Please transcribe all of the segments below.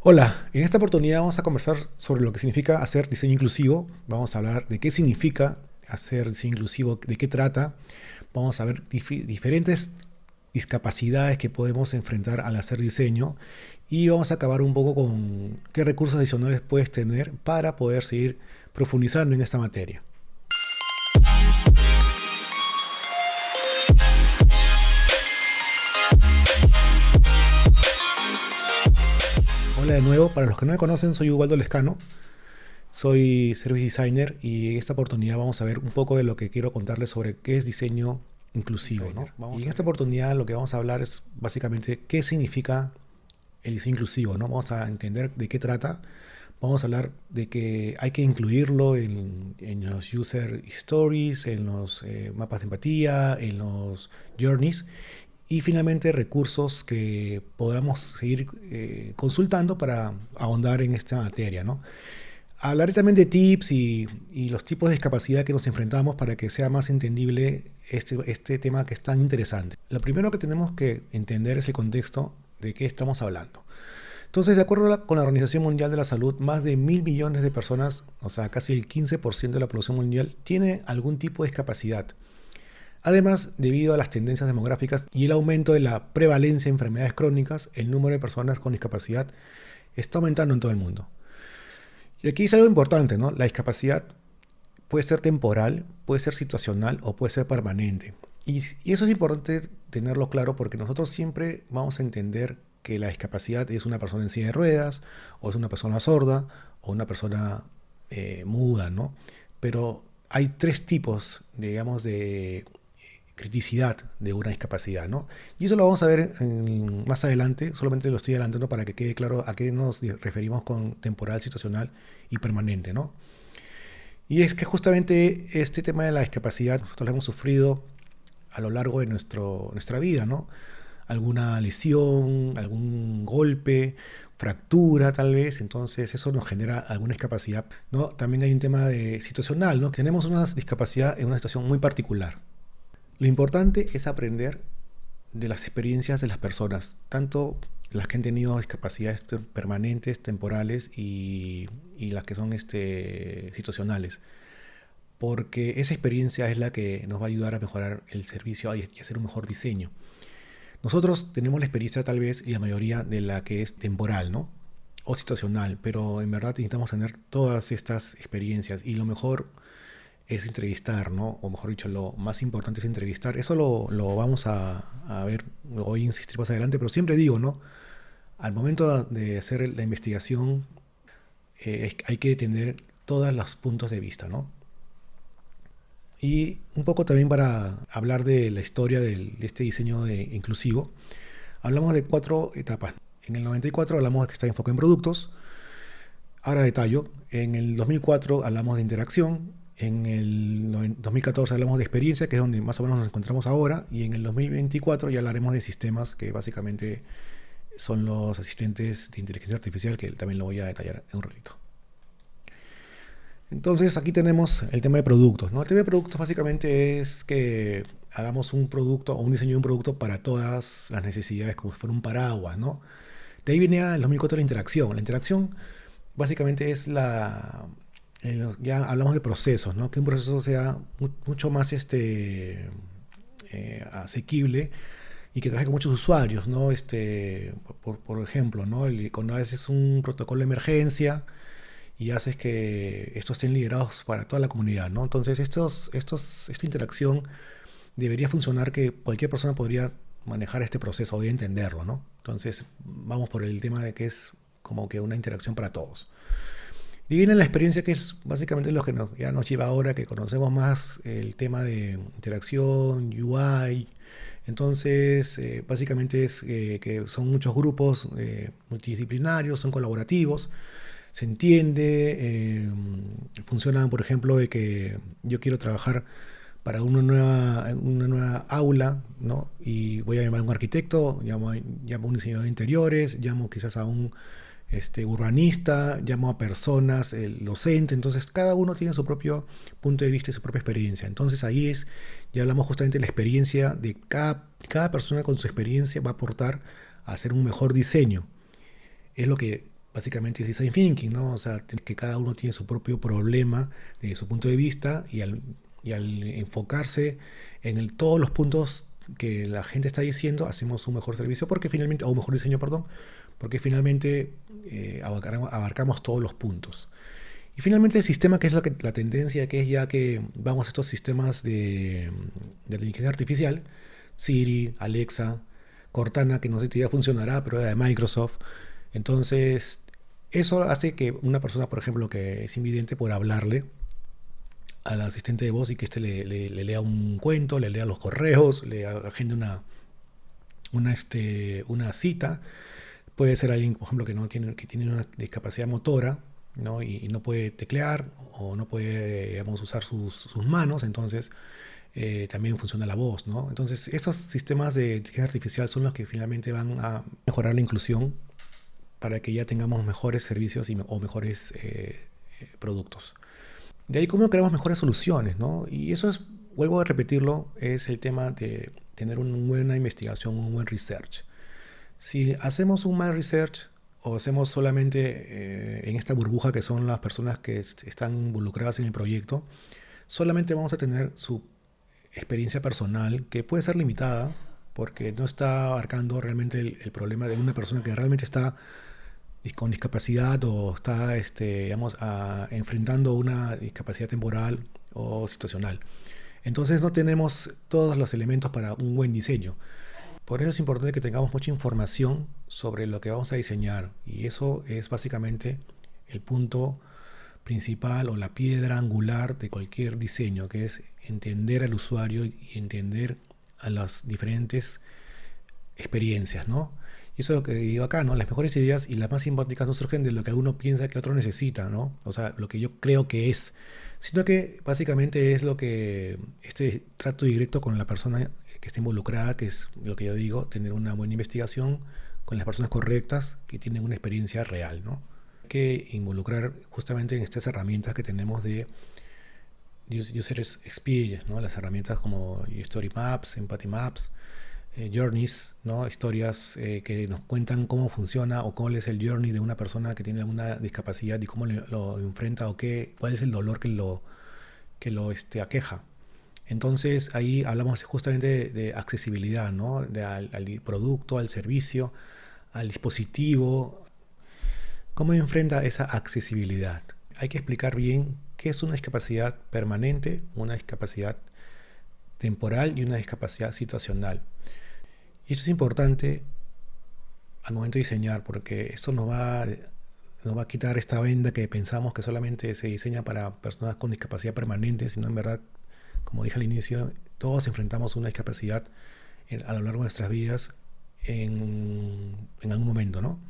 Hola, en esta oportunidad vamos a conversar sobre lo que significa hacer diseño inclusivo. Vamos a hablar de qué significa hacer diseño inclusivo, de qué trata. Vamos a ver diferentes discapacidades que podemos enfrentar al hacer diseño y vamos a acabar un poco con qué recursos adicionales puedes tener para poder seguir profundizando en esta materia. Hola de nuevo, para los que no me conocen, soy Ubaldo Lescano. Soy Service Designer y en esta oportunidad vamos a ver un poco de lo que quiero contarles sobre qué es diseño inclusivo, ¿no? Y en esta oportunidad lo que vamos a hablar es básicamente qué significa el diseño inclusivo, ¿no? Vamos a entender de qué trata. Vamos a hablar de que hay que incluirlo en los user stories, en los mapas de empatía, en los journeys y finalmente recursos que podamos seguir consultando para ahondar en esta materia, ¿no? Hablaré también de tips y los tipos de discapacidad que nos enfrentamos para que sea más entendible este tema que es tan interesante. Lo primero que tenemos que entender es el contexto de qué estamos hablando. Entonces, de acuerdo con la Organización Mundial de la Salud, más de 1.000 millones de personas, o sea, casi el 15% de la población mundial, tiene algún tipo de discapacidad. Además, debido a las tendencias demográficas y el aumento de la prevalencia de enfermedades crónicas, el número de personas con discapacidad está aumentando en todo el mundo. Y aquí es algo importante, ¿no? La discapacidad puede ser temporal, puede ser situacional o puede ser permanente. Y eso es importante tenerlo claro porque nosotros siempre vamos a entender que la discapacidad es una persona en silla de ruedas, o es una persona sorda, o una persona muda, ¿no? Pero hay tres tipos, digamos, de criticidad de una discapacidad, ¿no? Y eso lo vamos a ver más adelante, solamente lo estoy adelantando para que quede claro a qué nos referimos con temporal, situacional y permanente, ¿no? Y es que justamente este tema de la discapacidad nosotros lo hemos sufrido a lo largo de nuestra vida, ¿no? Alguna lesión, algún golpe, fractura tal vez, entonces eso nos genera alguna discapacidad, ¿no? También hay un tema de situacional, ¿no? Tenemos una discapacidad en una situación muy particular. Lo importante es aprender de las experiencias de las personas, tanto las que han tenido discapacidades permanentes, temporales y las que son situacionales, porque esa experiencia es la que nos va a ayudar a mejorar el servicio y hacer un mejor diseño. Nosotros tenemos la experiencia tal vez y la mayoría de la que es temporal, ¿no? O situacional, pero en verdad necesitamos tener todas estas experiencias y lo mejor es entrevistar, ¿no? O mejor dicho, lo más importante es entrevistar. Eso lo vamos a ver, lo voy a insistir más adelante, pero siempre digo, ¿no? Al momento de hacer la investigación hay que tener todos los puntos de vista, ¿no? Y un poco también para hablar de la historia de este diseño inclusivo, hablamos de 4 etapas. En el 94 hablamos de que está enfocado en productos. Ahora detallo. En el 2004 hablamos de interacción. En el 2014 hablamos de experiencia, que es donde más o menos nos encontramos ahora. Y en el 2024 ya hablaremos de sistemas, que básicamente son los asistentes de inteligencia artificial, que también lo voy a detallar en un ratito. Entonces aquí tenemos el tema de productos, ¿no? El tema de productos básicamente es que hagamos un producto o un diseño de un producto para todas las necesidades, como si fuera un paraguas, ¿no? De ahí viene el 2004 la interacción. La interacción básicamente es ya hablamos de procesos, ¿no? Que un proceso sea mucho más asequible y que trabaje con muchos usuarios, ¿no? Por ejemplo, ¿no? Cuando haces un protocolo de emergencia y haces que estos estén liderados para toda la comunidad, ¿no? Entonces, esta interacción debería funcionar que cualquier persona podría manejar este proceso, o entenderlo, ¿no? Entonces, vamos por el tema de que es como que una interacción para todos. Y viene la experiencia que es básicamente lo que ya nos lleva ahora, que conocemos más el tema de interacción, UI. Entonces, básicamente es que son muchos grupos multidisciplinarios, son colaborativos, se entiende, funcionan, por ejemplo, de que yo quiero trabajar para una nueva aula, ¿no? Y voy a llamar a un arquitecto, llamo a un diseñador de interiores, llamo quizás a un urbanista, llamo a personas, el docente, entonces cada uno tiene su propio punto de vista y su propia experiencia. Entonces ya hablamos justamente de la experiencia de cada persona con su experiencia va a aportar a hacer un mejor diseño. Es lo que básicamente es design thinking, ¿no? O sea, que cada uno tiene su propio problema desde su punto de vista y al enfocarse en todos los puntos que la gente está diciendo, hacemos un mejor servicio porque finalmente, o un mejor diseño, perdón, porque finalmente abarcamos todos los puntos. Y finalmente el sistema, que es la tendencia, que es ya que vamos a estos sistemas de inteligencia artificial, Siri, Alexa, Cortana, que no sé si ya funcionará, pero era de Microsoft. Entonces, eso hace que una persona, por ejemplo, que es invidente, por hablarle al asistente de voz y que le lea un cuento, le lea los correos, le agende una cita. Puede ser alguien, por ejemplo, que tiene una discapacidad motora, ¿no? Y no puede teclear o no puede, digamos, usar sus manos, entonces también funciona la voz, ¿no? Entonces, estos sistemas de inteligencia artificial son los que finalmente van a mejorar la inclusión para que ya tengamos mejores servicios o mejores productos. De ahí cómo creamos mejores soluciones, ¿no? Y eso es, vuelvo a repetirlo, es el tema de tener una buena investigación, un buen research. Si hacemos un mal research o hacemos solamente en esta burbuja que son las personas que están involucradas en el proyecto, solamente vamos a tener su experiencia personal, que puede ser limitada, porque no está abarcando realmente el problema de una persona que realmente está con discapacidad o está digamos, enfrentando una discapacidad temporal o situacional. Entonces no tenemos todos los elementos para un buen diseño. Por eso es importante que tengamos mucha información sobre lo que vamos a diseñar, y eso es básicamente el punto principal o la piedra angular de cualquier diseño, que es entender al usuario y entender a las diferentes experiencias, ¿no? Y eso es lo que digo acá, ¿no? Las mejores ideas y las más simpáticas no surgen de lo que uno piensa que otro necesita, ¿no? O sea, lo que yo creo que es, sino que básicamente es lo que este trato directo con la persona que está involucrada, que es lo que yo digo, tener una buena investigación con las personas correctas que tienen una experiencia real, ¿no? Hay que involucrar justamente en estas herramientas que tenemos de User Experience, ¿no? Las herramientas como Story Maps, Empathy Maps, journeys, ¿no? Historias que nos cuentan cómo funciona o cuál es el journey de una persona que tiene alguna discapacidad y cómo lo enfrenta o cuál es el dolor que lo aqueja. Entonces ahí hablamos justamente de accesibilidad, ¿no? Al producto, al servicio, al dispositivo. ¿Cómo enfrenta esa accesibilidad? Hay que explicar bien qué es una discapacidad permanente, una discapacidad temporal y una discapacidad situacional. Y esto es importante al momento de diseñar, porque esto nos va a quitar esta venda que pensamos que solamente se diseña para personas con discapacidad permanente, sino en verdad, como dije al inicio, todos enfrentamos una discapacidad a lo largo de nuestras vidas en algún momento, ¿no?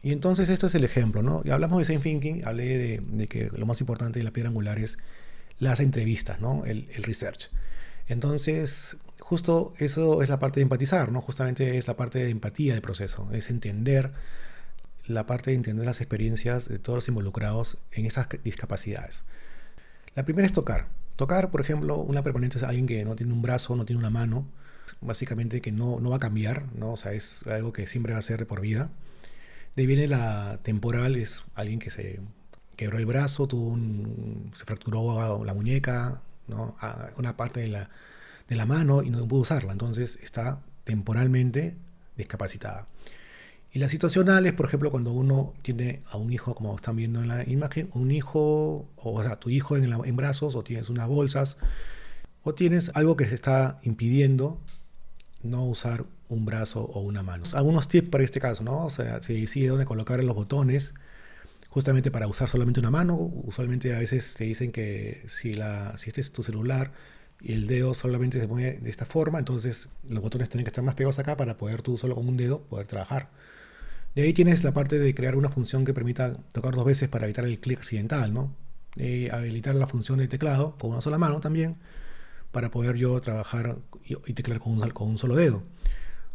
Y entonces esto es el ejemplo, ¿no? Y hablamos de design thinking, hablé de que lo más importante de la piedra angular es las entrevistas, ¿no? El research. Entonces, justo eso es la parte de empatizar, ¿no? Justamente es la parte de empatía del proceso, es entender la parte de entender las experiencias de todos los involucrados en esas discapacidades. La primera es tocar. Tocar, por ejemplo, una permanente es alguien que no tiene un brazo, no tiene una mano, básicamente que no va a cambiar, ¿no? O sea, es algo que siempre va a ser de por vida. De ahí viene la temporal, es alguien que se quebró el brazo, se fracturó la muñeca, ¿no? Una parte de la mano y no pudo usarla, entonces está temporalmente discapacitada. Y las situacionales, por ejemplo, cuando uno tiene a un hijo, como están viendo en la imagen, un hijo, o sea, tu hijo en brazos, o tienes unas bolsas, o tienes algo que se está impidiendo no usar un brazo o una mano. Algunos tips para este caso, ¿no? O sea, se decide dónde colocar los botones, justamente para usar solamente una mano. Usualmente a veces te dicen que si este es tu celular y el dedo solamente se mueve de esta forma, entonces los botones tienen que estar más pegados acá para poder tú solo con un dedo poder trabajar. De ahí tienes la parte de crear una función que permita tocar dos veces para evitar el clic accidental, ¿no? Habilitar la función de teclado con una sola mano también, para poder yo trabajar y teclear con un solo dedo.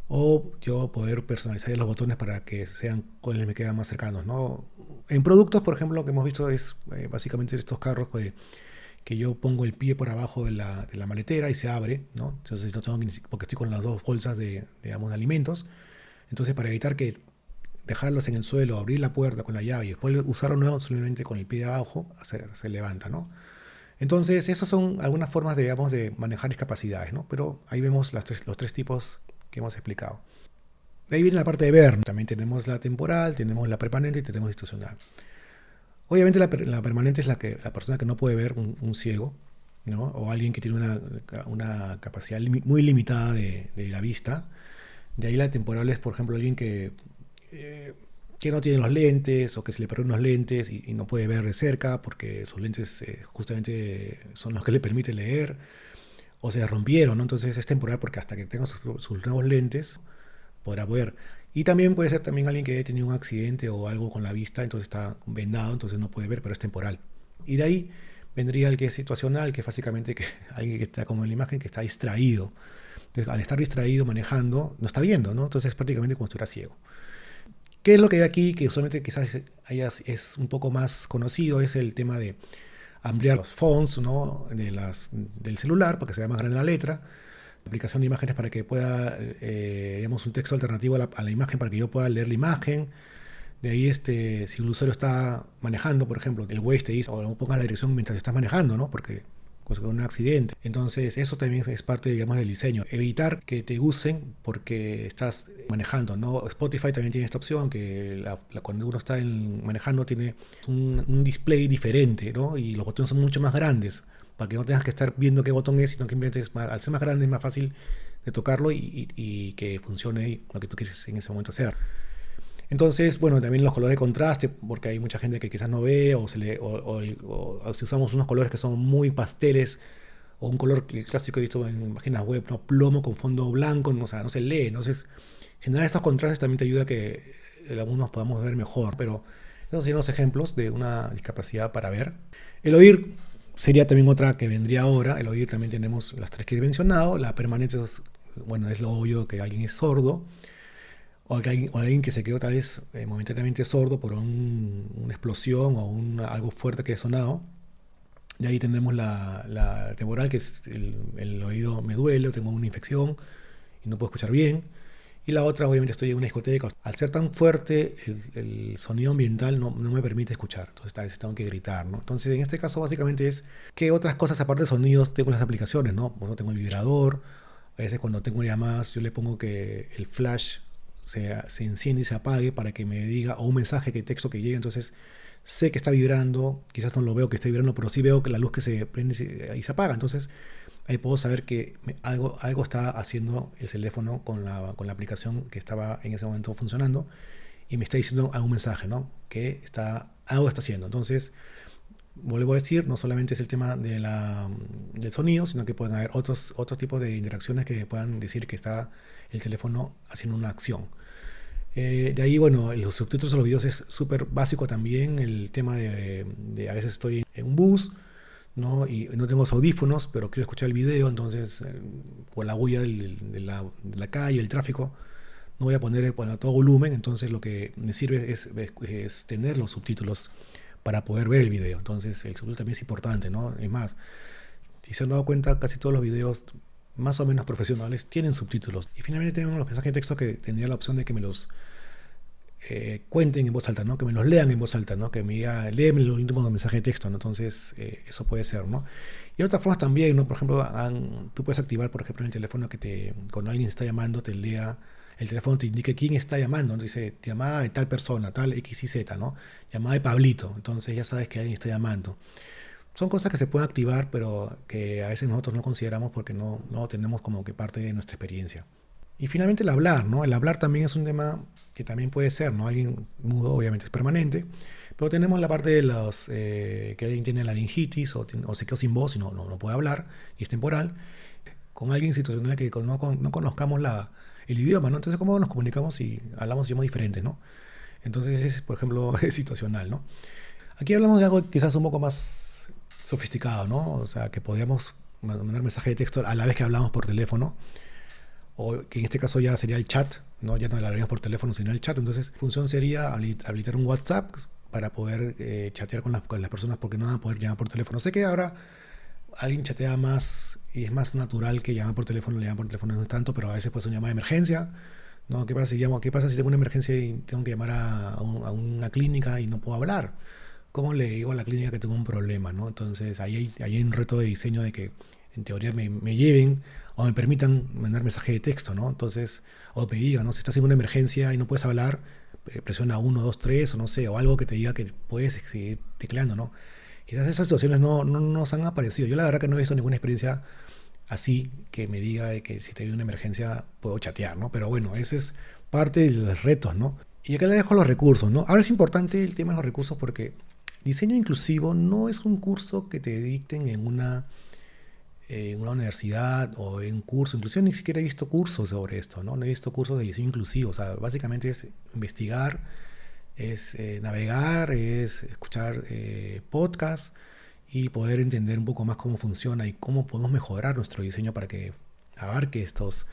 O yo poder personalizar los botones para que sean cuáles me quedan más cercanos, ¿no? En productos, por ejemplo, lo que hemos visto es básicamente estos carros que yo pongo el pie por abajo de la maletera y se abre, ¿no? Entonces no tengo porque estoy con las dos bolsas digamos, de alimentos. Entonces, para evitar que dejarlos en el suelo, abrir la puerta con la llave y después usarlo nuevo simplemente con el pie de abajo, se levanta, ¿no? Entonces, esas son algunas formas, digamos, de manejar discapacidades, ¿no? Pero ahí vemos los tres tipos que hemos explicado. De ahí viene la parte de ver, ¿no? También tenemos la temporal, tenemos la permanente y tenemos institucional. Obviamente la permanente es la persona que no puede ver, un ciego, ¿no? O alguien que tiene una capacidad muy limitada de la vista. De ahí la temporal es, por ejemplo, alguien eh, que no tiene los lentes o que se le perdieron unos lentes y no puede ver de cerca porque sus lentes justamente son los que le permiten leer o se rompieron, ¿no? Entonces es temporal porque hasta que tenga sus nuevos lentes podrá ver. Y también puede ser también alguien que haya tenido un accidente o algo con la vista, entonces está vendado, entonces no puede ver, pero es temporal. Y de ahí vendría el que es situacional, que es básicamente que alguien que está como en la imagen, que está distraído. Entonces, al estar distraído manejando, no está viendo, ¿no? Entonces es prácticamente como si estuviera ciego. ¿Qué es lo que hay aquí? Que usualmente quizás es un poco más conocido, es el tema de ampliar los fonts, ¿no? Del celular para que sea más grande la letra, aplicación de imágenes para que pueda, digamos, un texto alternativo a la imagen para que yo pueda leer la imagen. De ahí, si el usuario está manejando, por ejemplo, el Waze te dice, o no pongas la dirección mientras estás manejando, ¿no? Porque cosa con un accidente. Entonces, eso también es parte, digamos, del diseño. Evitar que te usen porque estás manejando, ¿no? Spotify también tiene esta opción, que cuando uno está manejando tiene un display diferente, ¿no? Y los botones son mucho más grandes, para que no tengas que estar viendo qué botón es, sino que simplemente al ser más grande es más fácil de tocarlo y que funcione lo que tú quieres en ese momento hacer. Entonces, bueno, también los colores de contraste, porque hay mucha gente que quizás no ve, o si usamos unos colores que son muy pasteles, o un color clásico he visto en páginas web, ¿no? Plomo con fondo blanco, no, o sea, no se lee. Entonces, generar estos contrastes también te ayuda a que algunos podamos ver mejor, pero esos serían los ejemplos de una discapacidad para ver. El oír sería también otra que vendría ahora. El oír también tenemos las tres que he mencionado. La permanente bueno, es lo obvio que alguien es sordo o alguien que se quedó tal vez momentáneamente sordo por una explosión o algo fuerte que ha sonado. Y ahí tenemos la temporal, que es el oído me duele, o tengo una infección y no puedo escuchar bien. Y la otra, obviamente, estoy en una discoteca. Al ser tan fuerte, el sonido ambiental no me permite escuchar. Entonces, tal vez tengo que gritar, ¿no? Entonces, en este caso, básicamente es qué otras cosas, aparte de sonidos, tengo en las aplicaciones, ¿no? Por ejemplo, tengo el vibrador. A veces, cuando tengo llamadas, yo le pongo que el flash se enciende y se apague para que me diga, o un mensaje que texto que llegue. Entonces, sé que está vibrando. Quizás no lo veo que esté vibrando, pero sí veo que la luz que se prende y se apaga. Entonces, ahí puedo saber que algo está haciendo el teléfono con la aplicación que estaba en ese momento funcionando y me está diciendo algún mensaje, ¿no? Que algo está haciendo. Entonces, vuelvo a decir, no solamente es el tema del sonido, sino que pueden haber otros tipos de interacciones que puedan decir que está el teléfono haciendo una acción. De ahí, bueno, los subtítulos de los videos es súper básico también. El tema de a veces estoy en un bus, ¿no? Y no tengo los audífonos, pero quiero escuchar el video, entonces por la bulla de la calle, el tráfico, no voy a poner a todo volumen. Entonces lo que me sirve es tener los subtítulos para poder ver el video. Entonces el subtítulo también es importante, ¿no? Es más, si se han dado cuenta, casi todos los videos más o menos profesionales tienen subtítulos. Y finalmente tenemos los mensajes de texto, que tendría la opción de que me los cuenten en voz alta, ¿no? Que me los lean en voz alta, ¿no? Que me diga, léeme el último mensaje de texto, ¿no? Entonces, eso puede ser, ¿no? Y otras formas también, ¿no? Por ejemplo, tú puedes activar, por ejemplo, en el teléfono cuando alguien está llamando, te lea, el teléfono te indique quién está llamando, ¿no? Dice, llamada de tal persona, tal X y Z, ¿no? Llamada de Pablito, entonces ya sabes que alguien está llamando. Son cosas que se pueden activar, pero que a veces nosotros no consideramos porque no tenemos como que parte de nuestra experiencia. Y finalmente el hablar, ¿no? El hablar también es un tema que también puede ser, ¿no? Alguien mudo obviamente es permanente, pero tenemos la parte de que alguien tiene laringitis o se quedó sin voz y no puede hablar y es temporal, con alguien situacional que no conozcamos el idioma, ¿no? Entonces, ¿cómo nos comunicamos si hablamos idiomas diferentes, ¿no? Entonces, ese, por ejemplo, es situacional, ¿no? Aquí hablamos de algo quizás un poco más sofisticado, ¿no? O sea, que podíamos mandar mensaje de texto a la vez que hablamos por teléfono, o que en este caso ya sería el chat, ¿no? Ya no hablaríamos por teléfono, sino el chat. Entonces, la función sería habilitar un WhatsApp para poder chatear con las personas, porque no van a poder llamar por teléfono. Sé que ahora alguien chatea más y es más natural que llama por teléfono, le llama por teléfono no es tanto, pero a veces puede ser una llamada de emergencia, ¿no? ¿Qué pasa si tengo una emergencia y tengo que llamar a una clínica y no puedo hablar? ¿Cómo le digo a la clínica que tengo un problema, ¿no? Entonces ahí hay un reto de diseño de que en teoría me lleven o me permitan mandar mensaje de texto, ¿no? Entonces, o me digan, ¿no? Si estás en una emergencia y no puedes hablar, presiona uno 2 3 o no sé, o algo que te diga que puedes seguir tecleando, ¿no? Quizás esas situaciones no nos han aparecido. Yo la verdad que no he visto ninguna experiencia así que me diga de que si te viene una emergencia puedo chatear, ¿no? Pero bueno, ese es parte de los retos, ¿no? Y acá le dejo los recursos, ¿no? Ahora es importante el tema de los recursos porque diseño inclusivo no es un curso que te dicten en una universidad o en un curso. Inclusive ni siquiera he visto cursos sobre esto, ¿no? No he visto cursos de diseño inclusivo. O sea, básicamente es investigar, es navegar, es escuchar podcasts y poder entender un poco más cómo funciona y cómo podemos mejorar nuestro diseño para que abarque estas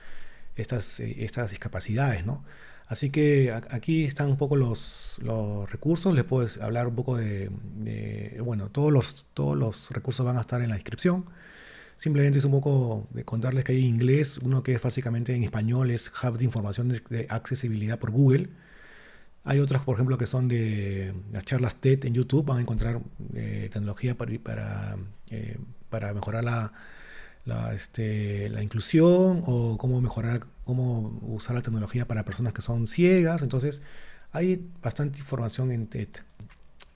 discapacidades, ¿no? Así que aquí están un poco los recursos. Les puedo hablar un poco bueno, todos los recursos van a estar en la descripción. Simplemente es un poco de contarles que hay inglés, uno que es básicamente en español, es Hub de Información de Accesibilidad por Google. Hay otras, por ejemplo, que son de las charlas TED en YouTube. Van a encontrar tecnología para mejorar la inclusión o cómo usar la tecnología para personas que son ciegas. Entonces, hay bastante información en TED.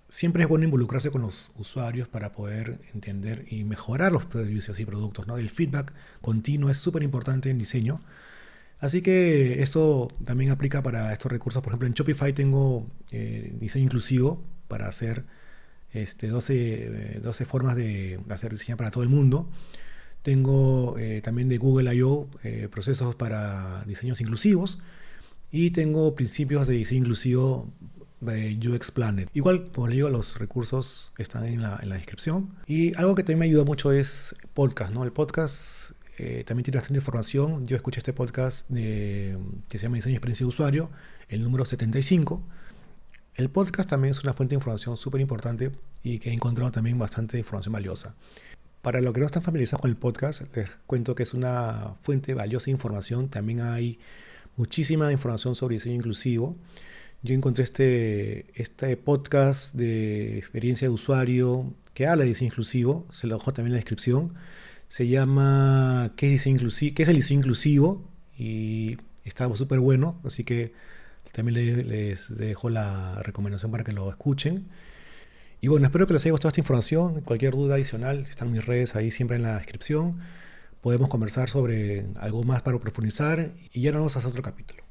Siempre es bueno involucrarse con los usuarios para poder entender y mejorar los servicios y productos, ¿no? El feedback continuo es súper importante en diseño. Así que eso también aplica para estos recursos. Por ejemplo, en Shopify tengo diseño inclusivo para hacer 12 formas de hacer diseño para todo el mundo. Tengo también de Google I/O procesos para diseños inclusivos. Y tengo principios de diseño inclusivo de UX Planet. Igual, como le digo, los recursos están en la descripción. Y algo que también me ayuda mucho es podcast, ¿no? El podcast también tiene bastante información. Yo escuché este podcast que se llama Diseño y Experiencia de Usuario, el número 75. El podcast también es una fuente de información súper importante y que he encontrado también bastante información valiosa. Para los que no están familiarizados con el podcast, les cuento que es una fuente valiosa de información. También hay muchísima información sobre diseño inclusivo. Yo encontré este podcast de experiencia de usuario que habla de diseño inclusivo. Se lo dejo también en la descripción. Se llama ¿Qué es diseño inclusivo? ¿Qué es el diseño inclusivo? Y está súper bueno. Así que también les dejo la recomendación para que lo escuchen. Y bueno, espero que les haya gustado esta información. Cualquier duda adicional, están mis redes ahí siempre en la descripción. Podemos conversar sobre algo más para profundizar y ya nos vemos hasta otro capítulo.